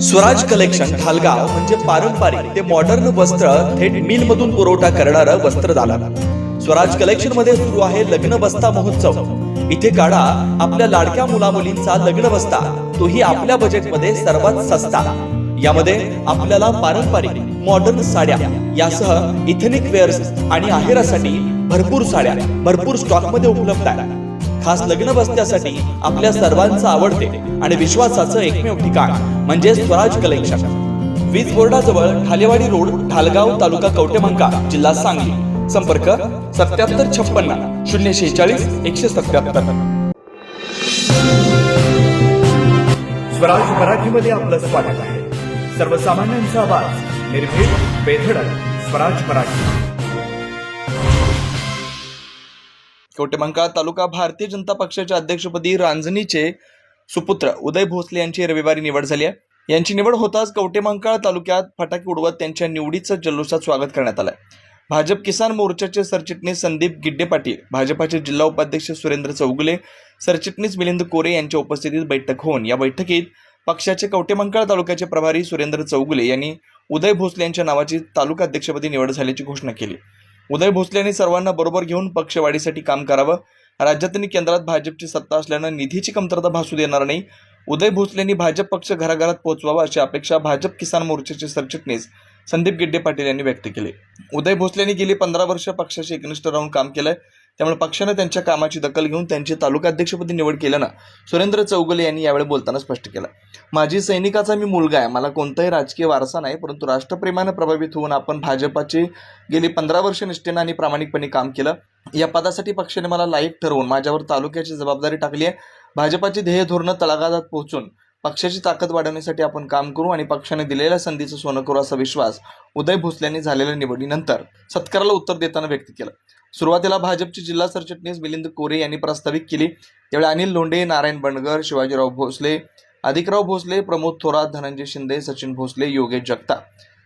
Swaraj collection Dhalgaon म्हणजे पारंपरिक ते मॉडर्न वस्त्र थेट मिल मधून पुरवठा करणारं वस्त्रदालन. स्वराज कलेक्शन मध्ये सुरू आहे लग्न बस्ता महोत्सव. इथे काढा आपल्या लाडक्या मुलामुलींचा लग्न बस्ता, तोही आपल्या बजेटमध्ये सर्वात सस्ता. यामध्ये आपल्याला पारंपरिक मॉडर्न साड्या यासह इथेनिक वेअर्स आणि आहेरासाठी भरपूर साड्या भरपूर स्टॉक मध्ये उपलब्ध आहे. खास लग्न बस्त्यासाठी आपल्या सर्वांचं आवडते आणि विश्वासाचं एकमेव ठिकाण म्हणजे स्वराज कलेक्शन. वीज बोर्डाजवळ ठालेवाडी रोड, ढालगाव, तालुका कवटेमहांका, जिल्हा सांगली. संपर्क 7756 046 177. स्वराज मराठीमध्ये आपलं स्वागत आहे. सर्वसामान्यांचा आवाज, निर्भीड, बेधडक. स्वराज मराठी. कवटेमहांका तालुका भारतीय जनता पक्षाच्या अध्यक्षपदी रांजणीचे सुपुत्र उदय भोसले यांची रविवारी निवड झाली आहे. यांची निवड होताच कवटेमहांका तालुक्यात फटाके उडवत त्यांच्या निवडीचं जल्लोषात स्वागत करण्यात आलंय. भाजप किसान मोर्चाचे सरचिटणीस संदीप गिड्डे पाटील, भाजपाचे जिल्हा उपाध्यक्ष सुरेंद्र चौगुले, सरचिटणीस मिलिंद कोरे यांच्या उपस्थितीत बैठक होऊन या बैठकीत पक्षाचे कवटेमहांका तालुक्याचे प्रभारी सुरेंद्र चौगुले यांनी उदय भोसले यांच्या नावाची तालुका अध्यक्षपदी निवड झाल्याची घोषणा केली. उदय भोसले यांनी सर्वांना बरोबर घेऊन पक्षवाढीसाठी काम करावं. राज्यात आणि केंद्रात भाजपची सत्ता असल्यानं निधीची कमतरता भासू देणार नाही. उदय भोसले यांनी भाजप पक्ष घराघरात पोहोचवावा अशी अपेक्षा भाजप किसान मोर्चाचे सरचिटणीस संदीप गिड्डे पाटील यांनी व्यक्त केली. उदय भोसले यांनी गेली 15 वर्ष पक्षाशी एकनिष्ठ राहून काम केलंय, त्यामुळे पक्षाने त्यांच्या कामाची दखल घेऊन त्यांची तालुका अध्यक्षपदी निवड केल्यानं सुरेंद्र चौगुले यांनी यावेळी बोलताना स्पष्ट केलं. माजी सैनिकाचा मी मुलगा आहे, मला कोणताही राजकीय वारसा नाही, परंतु राष्ट्रप्रेमाने प्रभावित होऊन आपण भाजपाची गेली 15 वर्ष निष्ठेनं आणि प्रामाणिकपणे काम केलं. या पदासाठी पक्षाने मला लायक ठरवून माझ्यावर तालुक्याची जबाबदारी टाकली आहे. भाजपाची ध्येय धोरणं तळागाळात पोहोचून पक्षाची ताकद वाढवण्यासाठी आपण काम करू आणि पक्षाने दिलेल्या संधीचं सोनं करू असा विश्वास उदय भोसले यांनी झालेल्या निवडीनंतर सत्काराला उत्तर देताना व्यक्त केलं. सुरुवातीला भाजपचे जिल्हा सरचिटणीस मिलिंद कोरे यांनी प्रास्ताविक केली. त्यावेळी अनिल लोंढे, नारायण बंडगर, शिवाजीराव भोसले, अधिकराव भोसले, प्रमोद थोरात, धनंजय शिंदे, सचिन भोसले, योगेश जगताप,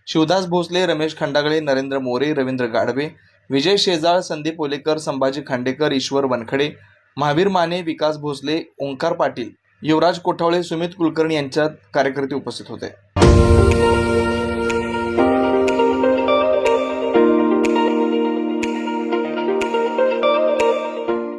शिवदास भोसले, रमेश खंडागळे, नरेंद्र मोरे, रवींद्र गाढवे, विजय शेजाळ, संदीप ओलेकर, संभाजी खांडेकर, ईश्वर वनखडे, महावीर माने, विकास भोसले, ओंकार पाटील, युवराज कोठावळे, सुमित कुलकर्णी यांच्यात कार्यकर्ते उपस्थित होते.